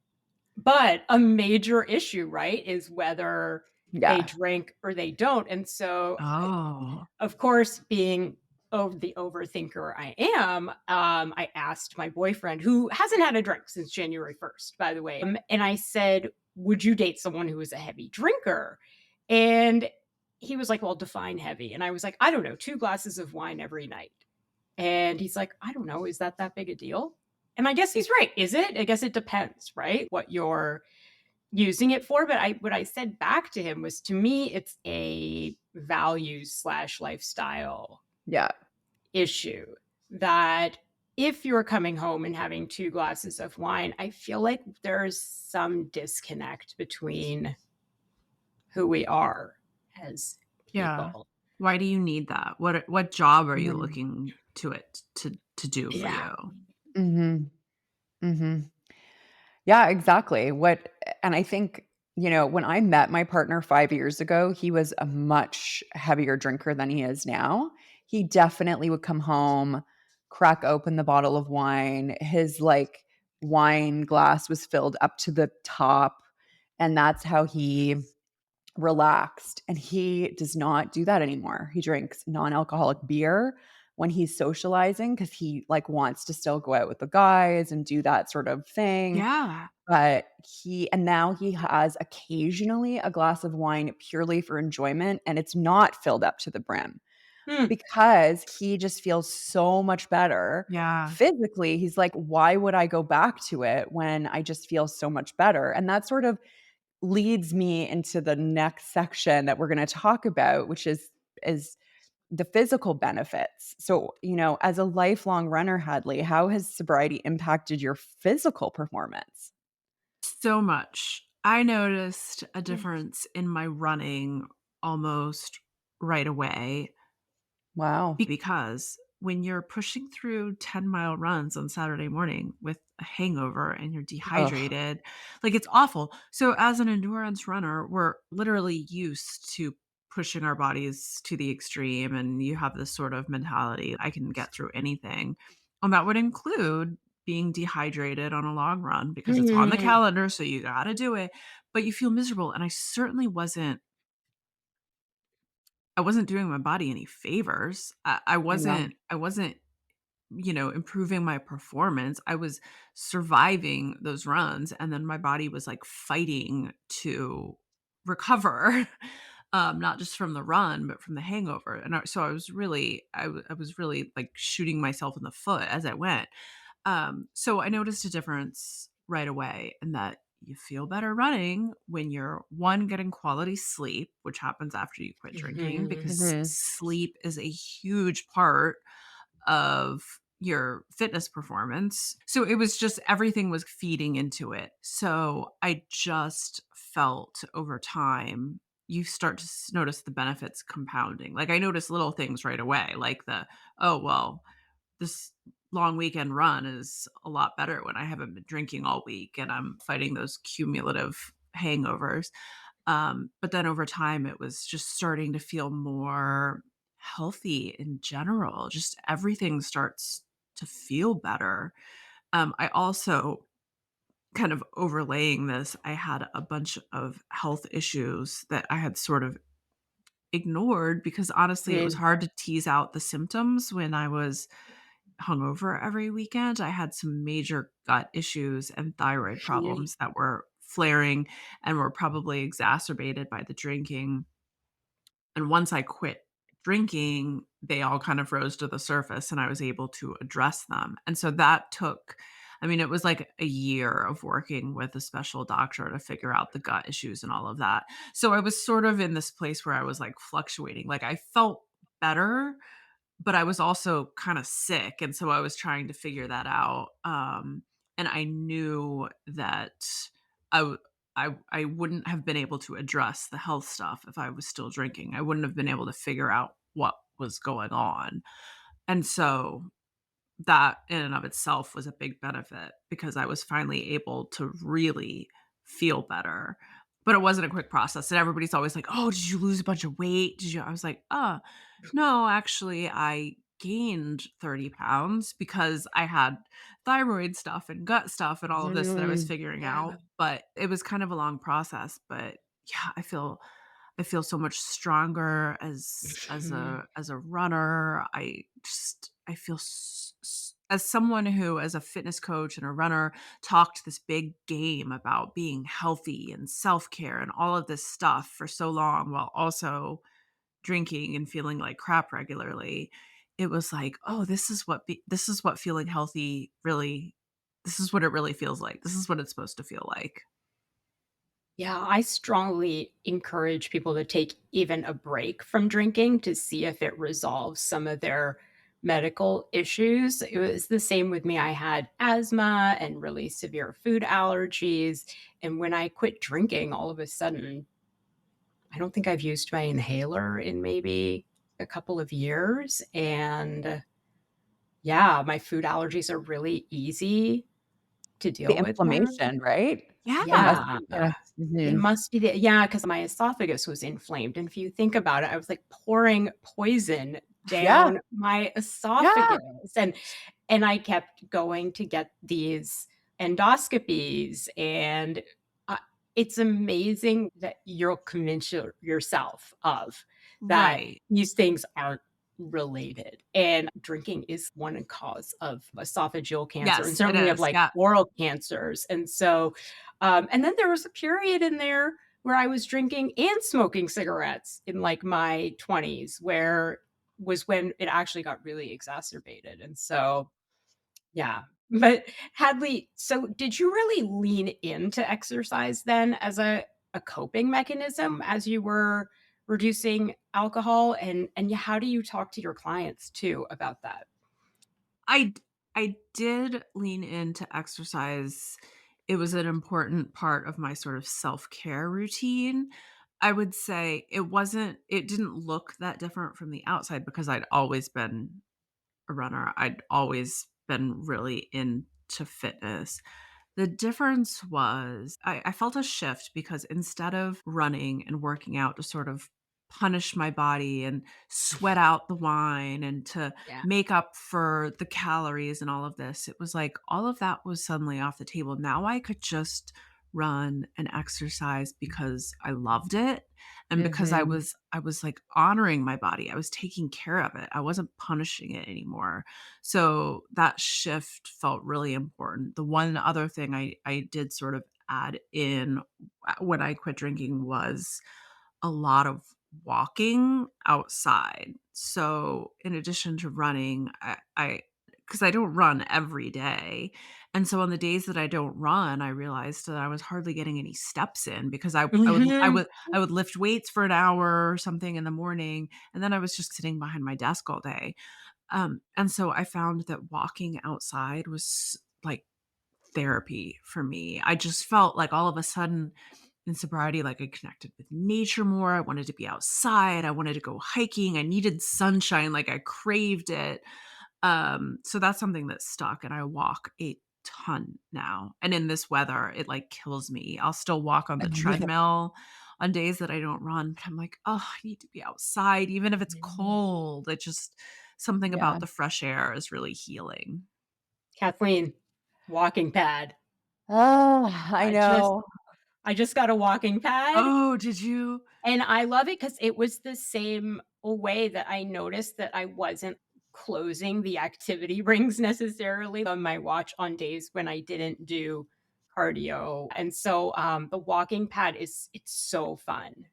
S4: but a major issue, right, is whether they
S2: Yeah.
S4: drink or they don't, and so,
S3: Oh.
S4: of course, being the overthinker I am, I asked my boyfriend, who hasn't had a drink since January 1st, by the way, and I said, "Would you date someone who is a heavy drinker?" And he was like, "Well, define heavy." And I was like, "I don't know, 2 glasses of wine every night." And he's like, "I don't know, is that big a deal?" And I guess he's right. Is it? I guess it depends, right? What you're using it for. But what I said back to him was, to me, it's a values slash lifestyle
S2: Yeah.
S4: issue, that if you're coming home and having 2 glasses of wine, I feel like there's some disconnect between who we are as
S3: Yeah.
S4: people.
S3: Why do you need that? What job are you
S2: Mhm.
S3: looking to it to do for
S4: Yeah.
S3: you?
S2: Mhm. Mhm. Yeah, exactly. And I think, when I met my partner 5 years ago, he was a much heavier drinker than he is now. He definitely would come home, crack open the bottle of wine. His, like, wine glass was filled up to the top, and that's how he relaxed, and he does not do that anymore. He drinks non-alcoholic beer when he's socializing because he, like, wants to still go out with the guys and do that sort of thing.
S3: Yeah.
S2: But now he has occasionally a glass of wine purely for enjoyment, and it's not filled up to the brim
S4: Hmm.
S2: because he just feels so much better
S3: Yeah.
S2: physically. He's like, "Why would I go back to it when I just feel so much better?" And that sort of leads me into the next section that we're gonna talk about, which is the physical benefits. So, as a lifelong runner, Hadley, how has sobriety impacted your physical performance?
S3: So much. I noticed a
S4: Mm.
S3: difference in my running almost right away
S2: Wow.
S3: because when you're pushing through 10-mile runs on Saturday morning with a hangover and you're
S2: Ugh.
S3: dehydrated, like, it's awful. So as an endurance runner, we're literally used to pushing our bodies to the extreme, and you have this sort of mentality, I can get through anything. And that would include being dehydrated on a long run because it's on the
S4: Mhm.
S3: calendar, so you gotta do it, but you feel miserable, and I certainly wasn't doing my body any favors. I
S2: Yeah.
S3: wasn't improving my performance. I was surviving those runs, and then my body was, like, fighting to recover, not just from the run, but from the hangover, and so I was really, like, shooting myself in the foot as I went. So I noticed a difference right away in that you feel better running when you're, 1, getting quality sleep, which happens after you quit drinking
S4: Mhm.
S3: because
S2: Mhm.
S3: sleep is a huge part of your fitness performance. So it was just everything was feeding into it. So I just felt over time, you start to notice the benefits compounding. Like, I noticed little things right away, like oh, well, this long weekend run is a lot better when I haven't been drinking all week and I'm fighting those cumulative hangovers. But then over time, it was just starting to feel more healthy in general. Just everything starts to feel better. I also kind of overlaying this, I had a bunch of health issues that I had sort of ignored because honestly, it was
S4: Mm,
S3: hard to tease out the symptoms when I was hungover every weekend. I had some major gut issues and thyroid
S4: really?
S3: problems that were flaring and were probably exacerbated by the drinking. And once I quit drinking, they all kind of rose to the surface and I was able to address them. And so that took, I mean, it was like a year of working with a special doctor to figure out the gut issues and all of that. So I was sort of in this place where I was like fluctuating. Like I felt better, but I was also kinda sick, and so I was trying to figure that out, and I knew that I w I wouldn't have been able to address the health stuff if I was still drinking. I wouldn't have been able to figure out what was going on, and so that in and of itself was a big benefit because I was finally able to really feel better. But it wasn't a quick process. And everybody's always like, "Oh, did you lose a bunch of weight? Did you?" I was like, no, actually, I gained 30 pounds because I had thyroid stuff and gut stuff and all of this that I was
S4: Mm,
S3: figuring
S4: yeah.
S3: out. But it was kind of a long process. But yeah, I feel so much stronger as a runner. I feel as someone who as a fitness coach and a runner talked this big game about being healthy and self-care and all of this stuff for so long while also drinking and feeling like crap regularly. It was like, "Oh, this is what feeling healthy really this is what it really feels like. This is what it's supposed to feel like."
S4: Yeah, I strongly encourage people to take even a break from drinking to see if it resolves some of their medical issues. It was the same with me. I had asthma and really severe food allergies. And when I quit drinking, all of a sudden, I don't think I've used my inhaler in maybe a couple of years. And yeah, my food allergies are really easy to
S2: The
S4: deal with now.
S2: inflammation, right? It must
S3: Yeah.
S4: Yeah.
S2: be, yeah.
S4: It
S2: Mhm.
S4: must be the yeah, because my esophagus was inflamed, and if you think about it, I was, like, pouring poison
S2: Yeah,
S4: down my
S2: yeah.
S4: esophagus, and I kept going to get these endoscopies, and, uh, it's amazing that you'll convince yourself of that
S3: Right.
S4: these things aren't related, and drinking is one cause of esophageal cancer and
S3: Yes, it
S4: certainly of,
S3: is.
S4: like,
S3: Yeah.
S4: oral cancers, and so, and then there was a period in there where I was drinking and smoking cigarettes in like my 20s, where was when it actually got really exacerbated. And so, yeah. But Hadley, so did you really lean into exercise then as a coping mechanism as you were reducing alcohol? And how do you talk to your clients too about that?
S3: I d I did lean into exercise. It was an important part of my sort of self-care routine. I would say it didn't look that different from the outside because I'd always been a runner. I'd always been really into fitness. The difference was I felt a shift because instead of running and working out to sort of punish my body and sweat out the wine and to
S4: Yeah.
S3: make up for the calories and all of this, it was like all of that was suddenly off the table. Now I could just run and exercise because I loved it and because
S4: Mhm.
S3: I was like honoring my body. I was taking care of it. I wasn't punishing it anymore. So that shift felt really important. The one other thing I did sort of add in when I quit drinking was a lot of walking outside. So in addition to running, I because I don't run every day. And so on the days that I don't run, I realized that I was hardly getting any steps in because
S4: Mhm.
S3: I would lift weights for an hour or something in the morning and then I was just sitting behind my desk all day. And so I found that walking outside was like therapy for me. I just felt like all of a sudden in sobriety, like I connected with nature more. I wanted to be outside. I wanted to go hiking. I needed sunshine. Like I craved it. So that's something that stuck. And I walk a ton now. And in this weather, it like kills me. I'll still walk on the treadmill on days that I don't run, but I'm like, oh, I need to be outside, even if it's cold. It just something
S2: Yeah.
S3: about the fresh air is really healing.
S4: Kathleen. Walking pad.
S2: Oh, I
S4: I just
S2: know.
S4: I just got a walking pad,
S3: Oh, did you?
S4: and I love it because it was the same way that I noticed that I wasn't closing the activity rings necessarily on my watch on days when I didn't do cardio. And so, the walking pad it's so fun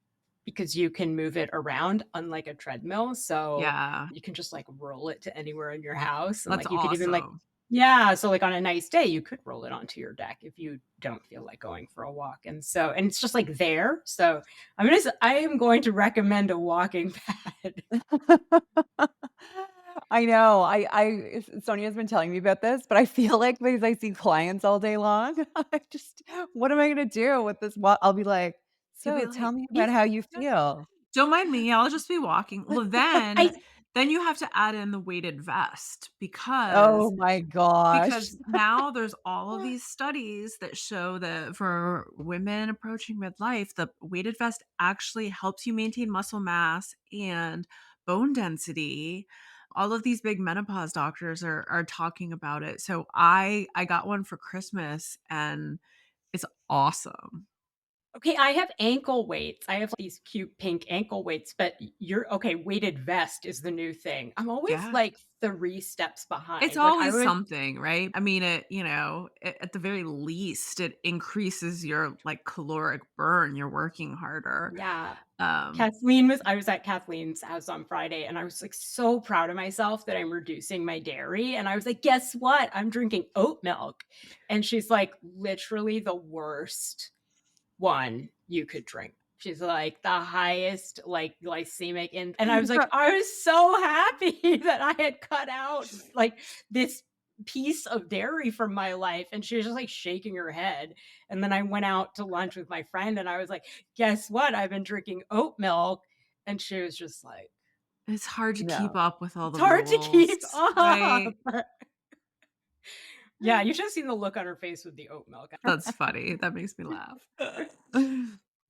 S4: because you can move it around unlike a treadmill. So
S3: Yeah,
S4: you can just like roll it to anywhere in your house. And
S3: that's
S4: like you could even like,
S3: awesome.
S4: yeah, so like on a nice day, you could roll it onto your deck if you don't feel like going for a walk. And so, and it's just like there. So I am going to recommend a walking pad.
S2: I know. Sonia's been telling me about this, but I feel like because I see clients all day long, I just what am I gonna do with this I'll be like,
S3: You'll be
S2: "So tell
S3: like,
S2: me about
S4: It's
S2: how you feel."
S3: "Don't mind me, I'll just be walking." Well,
S4: I
S3: then you have to add in the weighted vest
S2: Oh my gosh.
S3: because now there's all of these studies that show that for women approaching midlife, the weighted vest actually helps you maintain muscle mass and bone density. All of these big menopause doctors are talking about it. So I got one for Christmas and it's awesome.
S4: Okay, I have ankle weights. I have these cute pink ankle weights, but you're okay, weighted vest is the new thing. I'm always
S3: Yeah.
S4: like 3 steps
S3: It's
S4: behind. Like I
S3: always
S4: would
S3: something, right? I mean, at the very least, it increases your, like, caloric burn, you're working harder.
S4: yeah.
S3: Um,
S4: I was at Kathleen's house on Friday and I was like so proud of myself that I'm reducing my dairy. And I was like, guess what? I'm drinking oat milk. And she's like, literally the worst one you could drink. She's like the highest like glycemic and I was like, I was so happy that I had cut out like this piece of dairy from my life. And she was just like shaking her head. And then I went out to lunch with my friend and I was like, guess what? I've been drinking oat milk. And she was just like,
S3: it's hard to keep
S2: No.
S3: up with all
S4: it's
S3: the
S4: hard to
S3: rules,
S4: keep up.
S3: right?
S4: Yeah, you should have seen the look on her face with the oat milk.
S3: That's funny, that makes me laugh.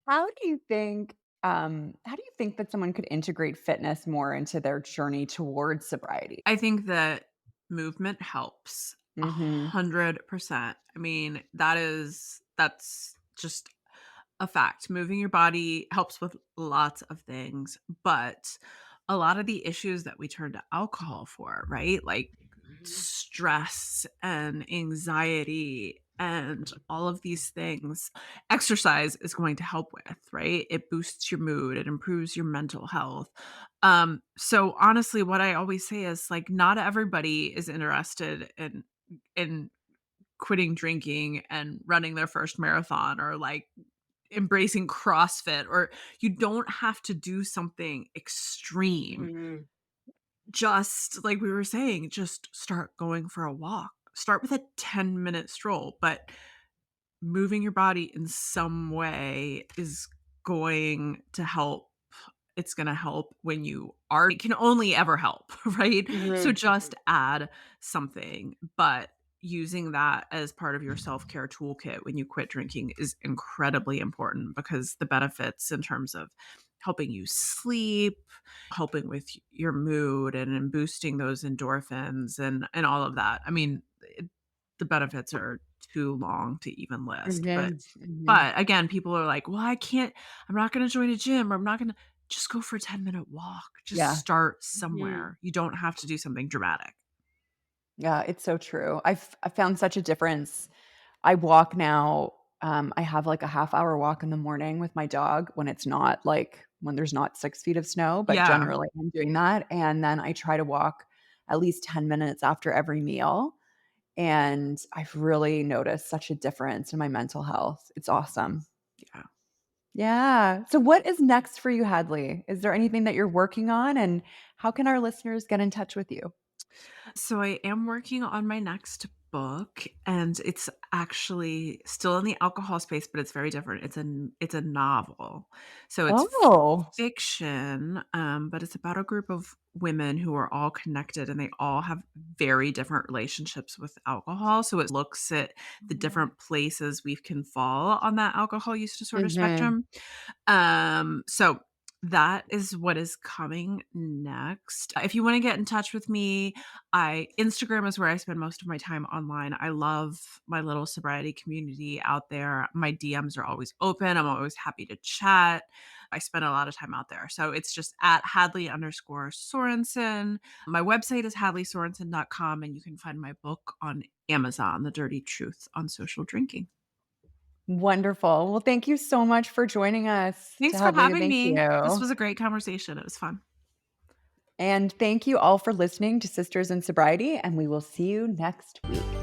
S2: How do you think that someone could integrate fitness more into their journey towards sobriety?
S3: I think that movement helps
S2: Mhm.
S3: 100%. I mean, that's just a fact. Moving your body helps with lots of things, but a lot of the issues that we turn to alcohol for, right? Like
S4: Mhm.
S3: stress and anxiety and all of these things, exercise is going to help with, right? It boosts your mood, it improves your mental health. So honestly, what I always say is like not everybody is interested in quitting drinking and running their first marathon or like embracing CrossFit, or you don't have to do something extreme.
S4: Mhm.
S3: Just like we were saying, just start going for a walk. Start with a 10-minute stroll, but moving your body in some way is going to help. It's going to help when you are, it can only ever help, right? So
S4: Mhm.
S3: just add something, but using that as part of your self-care toolkit when you quit drinking is incredibly important because the benefits in terms of helping you sleep, helping with your mood and boosting those endorphins and all of that. I mean, the benefits are too long to even list. But
S2: Mhm, mhm.
S3: but again, people are like, "Well, I'm not gonna join a gym, or I'm not gonna" just go for a 10-minute walk. Just
S2: Yeah.
S3: start
S4: Mhm.
S3: somewhere. You don't have to do something dramatic.
S2: Yeah, it's so true. I found such a difference. I walk now, I have, like, a half-hour walk in the morning with my dog when it's not, like when there's not 6 feet of snow, but
S3: Yeah.
S2: generally I'm doing that, and then I try to walk at least 10 minutes after every meal, and I've really noticed such a difference in my mental health. It's awesome.
S3: Yeah.
S2: Yeah. So what is next for you, Hadley? Is there anything that you're working on, and how can our listeners get in touch with you?
S3: So I am working on my next book, and it's actually still in the alcohol space, but it's very different. It's a novel. So it's
S2: Oh.
S3: fiction, but it's about a group of women who are all connected and they all have very different relationships with alcohol. So it looks at the
S2: Mhm.
S3: different places we can fall on that alcohol use disorder
S2: Mhm.
S3: spectrum. So That is what is coming next. If you wanna get in touch with me, I Instagram is where I spend most of my time online. I love my little sobriety community out there. My DMs are always open. I'm always happy to chat. I spend a lot of time out there. So it's just at Hadley_Sorenson. My website is hadleysorenson.com, and you can find my book on Amazon, The Dirty Truth on Social Drinking.
S2: Wonderful. Well, thank you so much for joining us to
S3: Thanks for
S2: Hadley.
S3: having
S2: Thank
S3: me. This
S2: you.
S3: was a great conversation. It was fun.
S2: And thank you all for listening to Sisters in Sobriety, and we will see you next week.